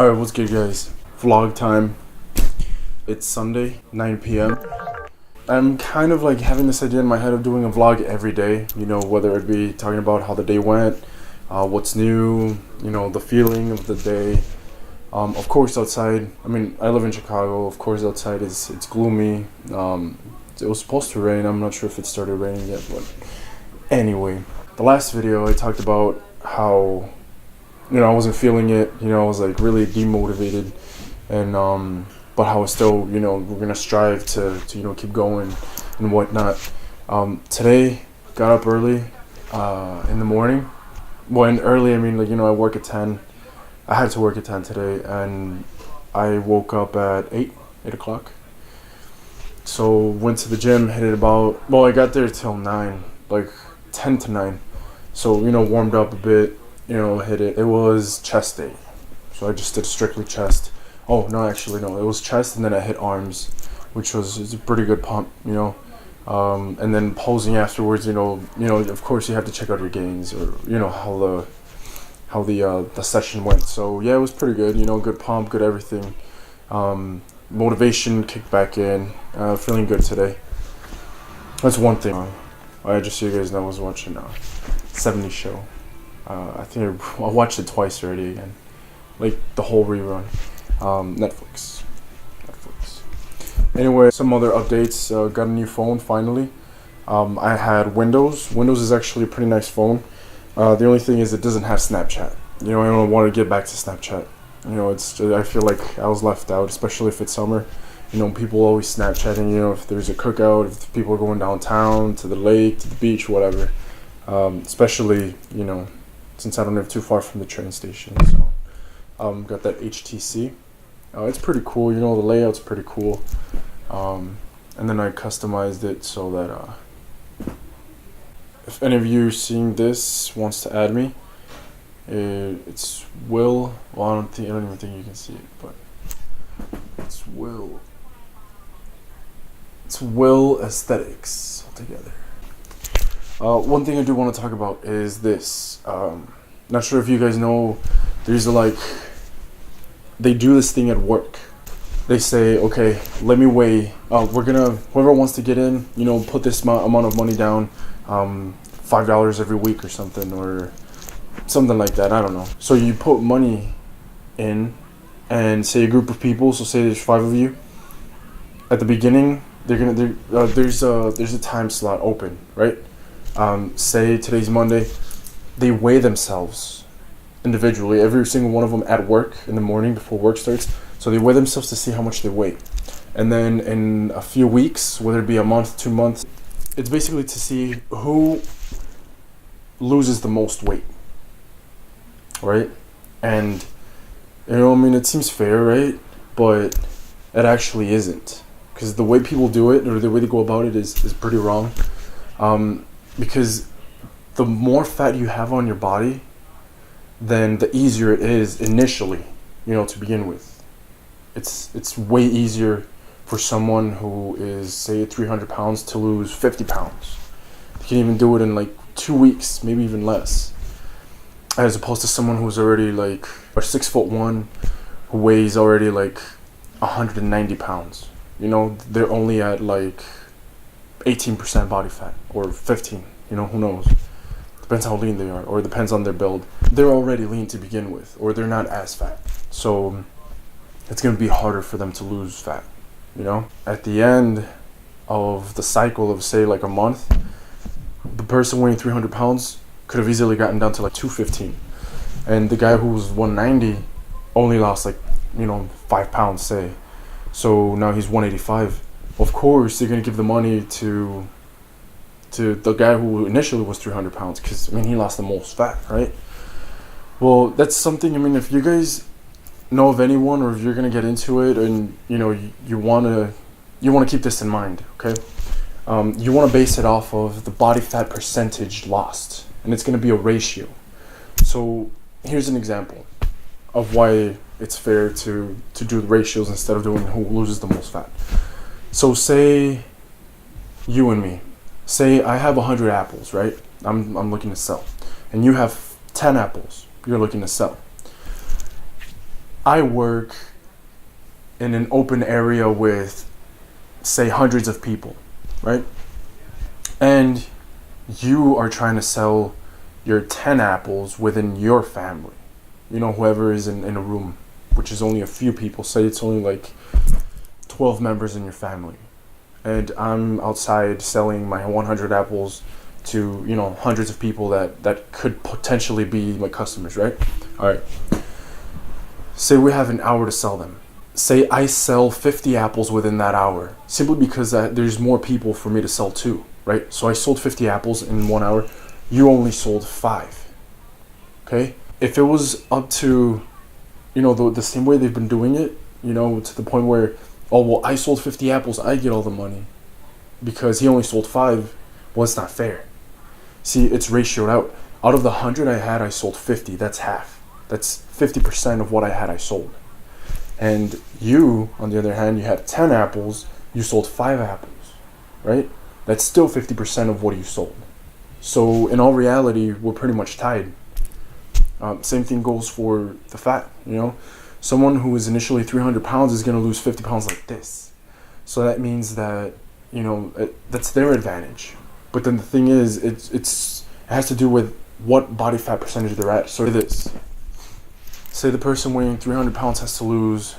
Alright, what's good guys? Vlog time. It's Sunday, 9 p.m. I'm kind of like having this idea in my head of doing a vlog every day, you know, whether it be talking about how the day went, what's new, you know, the feeling of the day. Of course outside, I mean, I live in Chicago, of course outside it's gloomy. It was supposed to rain, I'm not sure if it started raining yet, but anyway. The last video I talked about how, you know, I wasn't feeling it, you know, I was like really demotivated, and but how I still, you know, we're gonna strive to you know, keep going and whatnot. Today, got up early in the morning. When early, I mean, like, you know, I work at 10. I had to work at 10 today, and I woke up at 8 o'clock. So went to the gym, hit it about, well, I got there till 9, like 10 to 9. So, you know, warmed up a bit, you know, hit it. It was chest day, so I just did strictly chest. Oh no, actually no, it was chest, and then I hit arms, which was a pretty good pump, you know. And then posing afterwards, you know, of course you have to check out your gains, or you know how the session went. So yeah, it was pretty good, you know, good pump, good everything. Motivation kicked back in, feeling good today. That's one thing. Just so you guys know, I was watching 70s show. I think I watched it twice already again, like the whole rerun. Netflix. Anyway, some other updates. Got a new phone finally. I had Windows. Windows is actually a pretty nice phone. The only thing is it doesn't have Snapchat. You know, I don't want to get back to Snapchat. You know, I feel like I was left out, especially if it's summer. You know, people always Snapchatting, you know, if there's a cookout, if people are going downtown, to the lake, to the beach, whatever. Especially, you know, since I don't live too far from the train station. So, got that HTC. It's pretty cool, you know, the layout's pretty cool. And then I customized it so that, if any of you seeing this wants to add me, it's Will. Well, I don't even think you can see it, but it's Will. It's Will AesthetiX altogether. One thing I do want to talk about is this. Not sure if you guys know, there's like, they do this thing at work. They say, okay, let me weigh. Whoever wants to get in, you know, put this amount of money down, $5 every week or something like that. I don't know. So you put money in, and say a group of people. So say there's 5 of you. At the beginning, there's a time slot open, right? Say today's Monday. They weigh themselves individually, every single one of them at work in the morning before work starts. So they weigh themselves to see how much they weigh. And then in a few weeks, whether it be a month, 2 months, it's basically to see who loses the most weight, right? And, you know, I mean, it seems fair, right? But it actually isn't. Because the way people do it, or the way they go about it, is pretty wrong. Because the more fat you have on your body, then the easier it is initially, you know, to begin with. It's way easier for someone who is, say, 300 pounds to lose 50 pounds. They can even do it in like 2 weeks, maybe even less, as opposed to someone who's already like 6'1", who weighs already like 190 pounds. You know, they're only at like 18% body fat, or 15, you know, who knows. Depends how lean they are, or it depends on their build. They're already lean to begin with, or they're not as fat. So it's going to be harder for them to lose fat, you know? At the end of the cycle of, say, like a month, the person weighing 300 pounds could have easily gotten down to like 215. And the guy who was 190 only lost like, you know, 5 pounds, say. So now he's 185. Of course, they're going to give the money to the guy who initially was 300 pounds, because, I mean, he lost the most fat, right? Well, that's something, I mean, if you guys know of anyone, or if you're going to get into it, and, you know, you want to keep this in mind, okay? You want to base it off of the body fat percentage lost, and it's going to be a ratio. So here's an example of why it's fair to do the ratios instead of doing who loses the most fat. So say you and me. Say I have 100 apples, right? I'm looking to sell. And you have 10 apples you're looking to sell. I work in an open area with, say, hundreds of people, right? And you are trying to sell your 10 apples within your family. You know, whoever is in a room, which is only a few people. Say it's only like 12 members in your family. And I'm outside selling my 100 apples to, you know, hundreds of people that could potentially be my customers, right? All right. Say we have an hour to sell them. Say I sell 50 apples within that hour, simply because there's more people for me to sell to, right? So I sold 50 apples in 1 hour. You only sold 5. Okay? If it was up to, you know, the same way they've been doing it, you know, to the point where, oh, well, I sold 50 apples, I get all the money because he only sold 5, well, it's not fair. See, it's ratioed out. Out of the 100 I had, I sold 50. That's half. That's 50% of what I had, I sold. And you, on the other hand, you had 10 apples, you sold 5 apples, right? That's still 50% of what you sold. So in all reality, we're pretty much tied. Same thing goes for the fat, you know? Someone who is initially 300 pounds is going to lose 50 pounds like this. So that means that, you know, that's their advantage. But then the thing is, it has to do with what body fat percentage they're at. So this, say the person weighing 300 pounds has to lose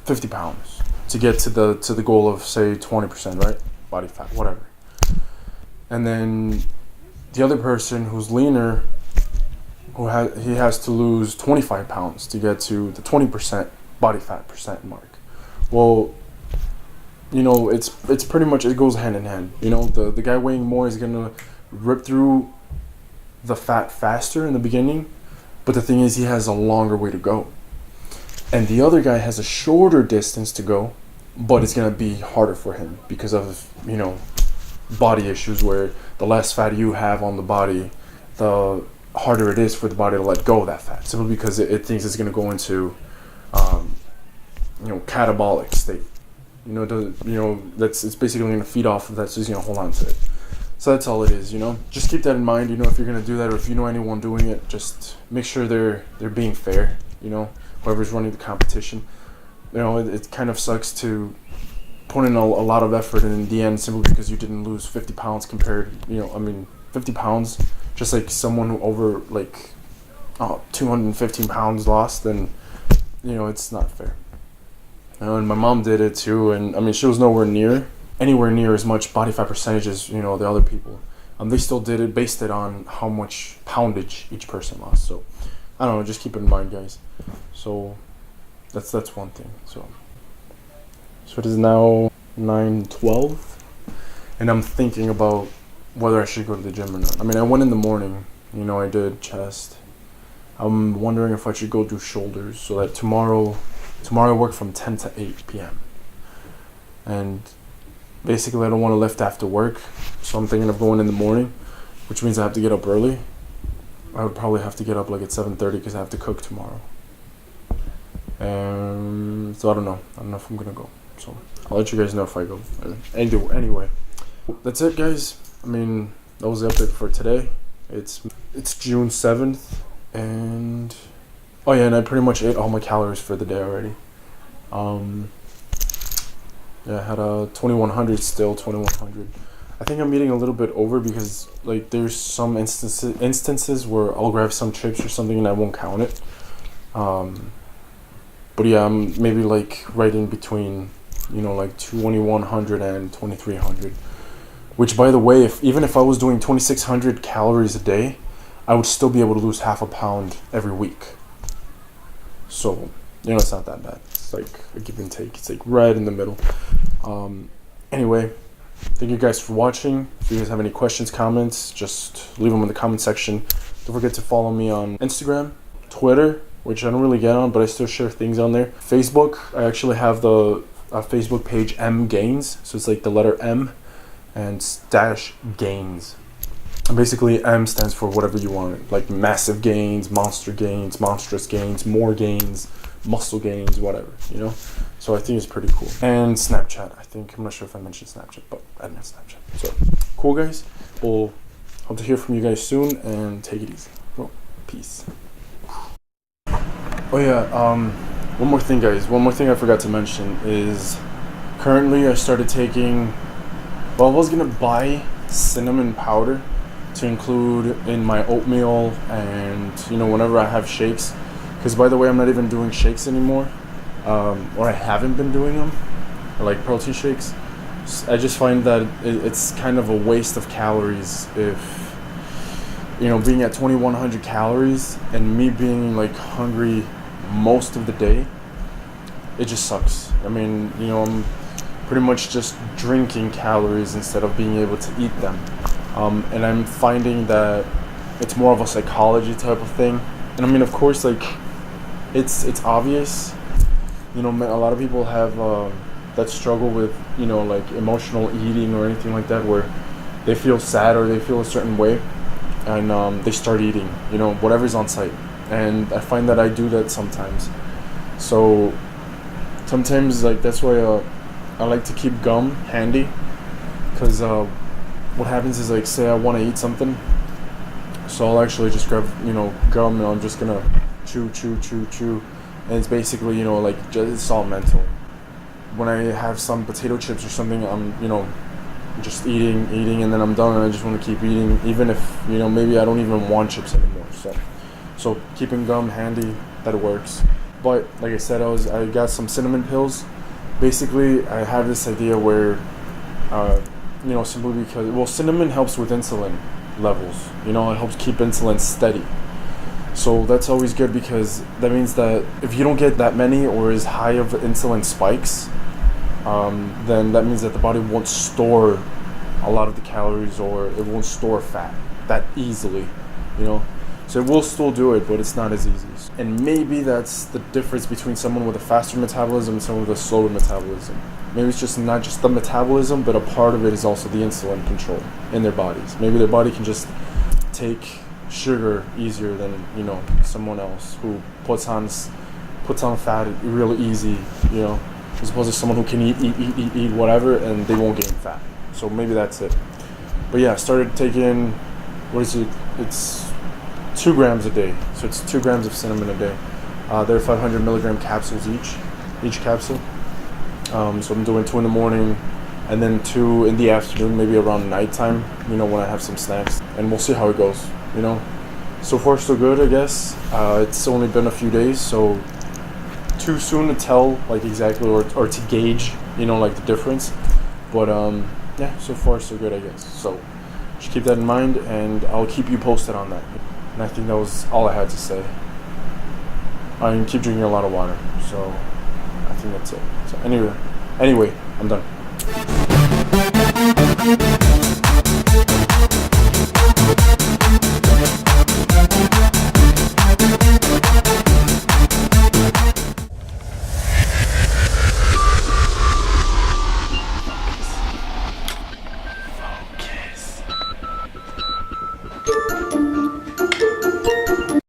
50 pounds to get to the goal of, say, 20%, right? Body fat, whatever. And then the other person who's leaner, he has to lose 25 pounds to get to the 20% body fat percent mark. Well, you know, it's pretty much, it goes hand in hand. You know, the guy weighing more is gonna rip through the fat faster in the beginning, but the thing is, he has a longer way to go. And the other guy has a shorter distance to go, but it's gonna be harder for him because of, you know, body issues, where the less fat you have on the body, the harder it is for the body to let go of that fat, simply because it thinks it's going to go into you know, catabolic state. You know, it's basically going to feed off of that, so it's going to hold on to it. So that's all it is, you know. Just keep that in mind, you know, if you're going to do that, or if you know anyone doing it, just make sure they're being fair, you know, whoever's running the competition. You know, it kind of sucks to put in a lot of effort, and in the end, simply because you didn't lose 50 pounds compared, you know, I mean, 50 pounds, just like someone who over, like, 215 pounds lost, then, you know, it's not fair. And my mom did it too, and I mean, she was anywhere near as much body fat percentage as, you know, the other people. They still did it, based it on how much poundage each person lost. So I don't know, just keep it in mind, guys. So that's one thing. So it is now 9:12, and I'm thinking about whether I should go to the gym or not. I mean, I went in the morning, you know, I did chest. I'm wondering if I should go do shoulders, so that tomorrow I work from 10 to 8 p.m. And basically I don't want to lift after work, so I'm thinking of going in the morning, which means I have to get up early. I would probably have to get up like at 7:30 because I have to cook tomorrow. So I don't know if I'm gonna go. So I'll let you guys know if I go. Anyway, that's it, guys. I mean, that was the update for today. It's June 7th, and oh yeah, and I pretty much ate all my calories for the day already. Yeah, I had a 2100 still, 2100. I think I'm eating a little bit over because, like, there's some instances where I'll grab some chips or something and I won't count it. But yeah, I'm maybe like right in between, you know, like 2100 and 2300. Which, by the way, even if I was doing 2600 calories a day, I would still be able to lose half a pound every week. So, you know, it's not that bad. It's like a give and take. It's like right in the middle. Anyway, thank you guys for watching. If you guys have any questions, comments, just leave them in the comment section. Don't forget to follow me on Instagram, Twitter, which I don't really get on, but I still share things on there. Facebook, I actually have the Facebook page M Gains. So it's like the letter M and dash gains. And basically, M stands for whatever you want, like massive gains, monster gains, monstrous gains, more gains, muscle gains, whatever, you know? So I think it's pretty cool. And Snapchat, I'm not sure if I mentioned Snapchat, but I meant Snapchat. So, cool, guys. We'll hope to hear from you guys soon, and take it easy. Well, peace. Oh yeah, One more thing, guys. One more thing I forgot to mention is currently I started taking. Well, I was gonna buy cinnamon powder to include in my oatmeal and whenever I have shakes. Because by the way, I'm not even doing shakes anymore, or I haven't been doing them, like protein shakes. I just find that it's kind of a waste of calories if being at 2100 calories and me being like hungry most of the day. It just sucks. I mean, I'm pretty much just drinking calories instead of being able to eat them. And I'm finding that it's more of a psychology type of thing. And I mean, of course, like, it's obvious. A lot of people have that struggle with, like emotional eating or anything like that, where they feel sad or they feel a certain way, and they start eating, whatever's on site. And I find that I do that sometimes. So sometimes, like, that's why I like to keep gum handy, because what happens is, like, say I want to eat something, so I'll actually just grab gum, and I'm just gonna chew, and it's basically it's all mental. When I have some potato chips or something, I'm just eating, and then I'm done, and I just want to keep eating, even if maybe I don't even want chips anymore. So keeping gum handy, that works. But like I said, I got some cinnamon pills. Basically, I have this idea where, simply because, cinnamon helps with insulin levels. It helps keep insulin steady. So that's always good, because that means that if you don't get that many or as high of insulin spikes, then that means that the body won't store a lot of the calories, or it won't store fat that easily, So it will still do it, but it's not as easy. And maybe that's the difference between someone with a faster metabolism and someone with a slower metabolism. Maybe it's just not just the metabolism, but a part of it is also the insulin control in their bodies. Maybe their body can just take sugar easier than someone else who puts on fat real easy, as opposed to someone who can eat whatever and they won't gain fat. So maybe that's it. But yeah, I started taking, what is it? It's 2 grams a day. So it's 2 grams of cinnamon a day. They're 500 milligram capsules each capsule. So I'm doing 2 in the morning and then 2 in the afternoon, maybe around nighttime, when I have some snacks. And we'll see how it goes, So far, so good, I guess. It's only been a few days, so too soon to tell, like, exactly, or to gauge, like, the difference. But, yeah, so far, so good, I guess. So just keep that in mind, and I'll keep you posted on that. And I think that was all I had to say. I mean, keep drinking a lot of water, so I think that's it. So anyway, I'm done.